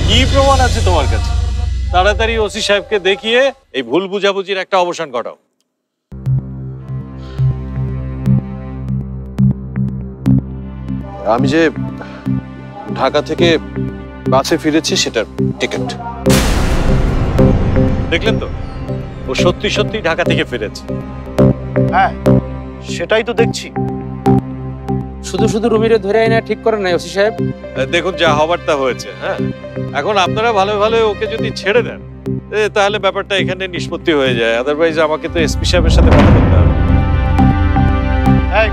কি প্রমাণ আছে তোমার কাছে? তাড়াতাড়ি ওসি সাহেবকে দেখিয়ে এই ভুল বুঝাবুঝির একটা অবসান ঘটাও। আমি যে ঢাকা থেকে বাসে ফিরেছি সেটার টিকিট। দেখলেন তো, ও সত্যি সত্যি ঢাকা থেকে ফিরেছে। হ্যাঁ, সেটাই তো দেখছি। শুধু শুধু রুমিরে ধরে আইনা ঠিক করেন নাই ওসি সাহেব। দেখুন, যা হবার তা হয়েছে। হ্যাঁ, এখন আপনারা ভালো ভালো ওকে যদি ছেড়ে দেন তাহলে ব্যাপারটা এখানে নিষ্পত্তি হয়ে যায়। আদারওয়াইজ আমাকে তো এসপি সাহেবের সাথে কথা বলতে হবে। এই,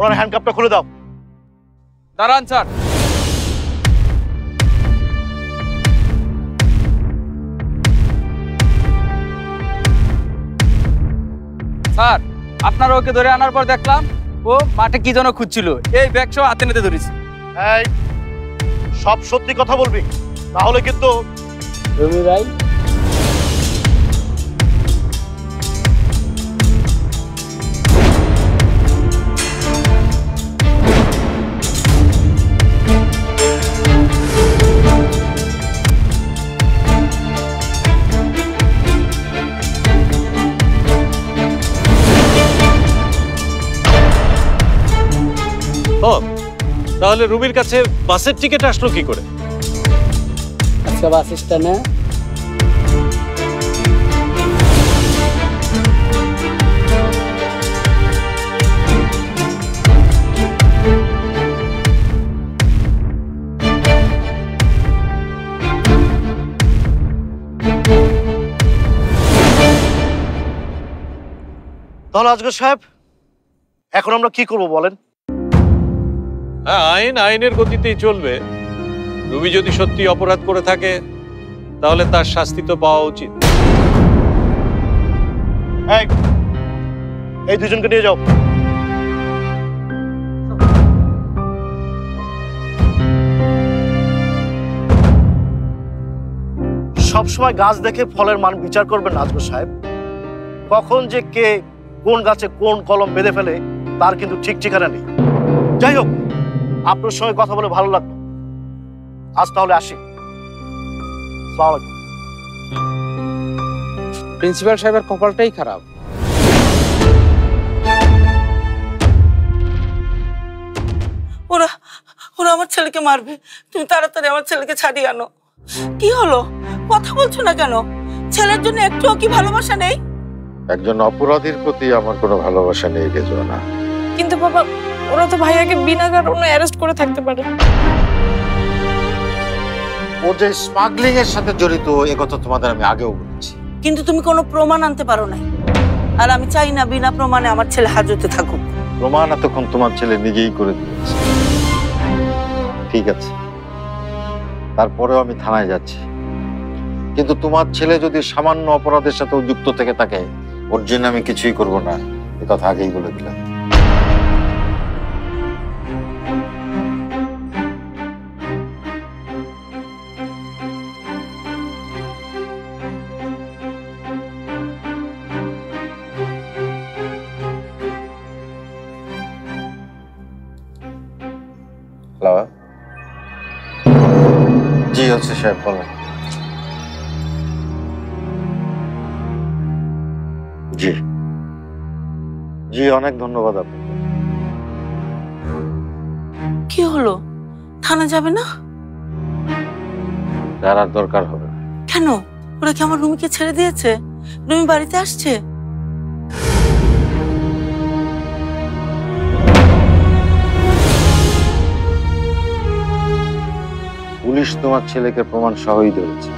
ওনার হ্যান্ডকাপটা খুলে দাও। দাঁড়ান স্যার। স্যার, আপনারা ওকে ধরে আনার পর দেখলাম ও মাঠে কি যেন খুঁজছিল, এই ব্যাগ সহ হাতে নিতে ধরেছি। এই, সব সত্যি কথা বলবি, তাহলে কিন্তু রুমি ভাই, ও, তাহলে রুমির কাছে বাসের টিকিট আসলো কি করে? আজকে বাস স্ট্যান্ডে তাহলে আজকে সাহেব, এখন আমরা কি করব বলেন? হ্যাঁ, আইন আইনের গতিতেই চলবে। রুমি যদি সত্যি অপরাধ করে থাকে তাহলে তার শাস্তি তো পাওয়া উচিত। এই দুজনকে নিয়ে যাও। সবসময় গাছ দেখে ফলের মান বিচার করবেন আজগর সাহেব। কখন যে কে কোন গাছে কোন কলম বেঁধে ফেলে তার কিন্তু ঠিক ঠিকানা নেই। যাই হোক, আপনার সঙ্গে কথা বলে ভালো লাগলো। আজ তাহলে আসি। আসসালামু আলাইকুম। প্রিন্সিপাল সাহেবের কপালটাই খারাপ। ওরা ওরা আমার ছেলেকে মারবে। তুমি তাড়াতাড়ি আমার ছেলেকে ছাড়িয়ে আনো। কি হলো, কথা বলছো না কেন? ছেলের জন্য একটুও কি ভালোবাসা নেই? একজন অপরাধীর প্রতি আমার কোনো ভালোবাসা নেই রেজওয়ানা। কিন্তু বাবা, ওরা তো ভাইয়াকে বিনা কারণে অ্যারেস্ট করে থাকতে পারে। ও যে স্মাগলিং এর সাথে জড়িত এ কথা তোমাদের আমি আগেও বলেছি। কিন্তু তুমি কোনো প্রমাণ আনতে পারো না, আর আমি চাই না বিনা প্রমাণে আমার ছেলে হাজতে থাকুক। প্রমাণ এতক্ষণ তোমার ছেলে নিজেই করে দিয়েছে। ঠিক আছে, তারপরেও আমি থানায় যাচ্ছি। কিন্তু তোমার ছেলে যদি সামান্য অপরাধের সাথে যুক্ত থেকে থাকে, ওর জন্য আমি কিছুই করব না, এ কথা আগেই বলে দিলাম। হ্যালো, জি হচ্ছে সাহেব, বলেন। জি জি, অনেক ধন্যবাদ আপনাকে। কি হলো, থানা যাবে না? যারার দরকার হবে। কেন? ওরা কি আমার রুমিকে ছেড়ে দিয়েছে? রুমি বাড়িতে আসছে? পুলিশ তোমার ছেলেকে প্রমাণ সহই ধরেছে।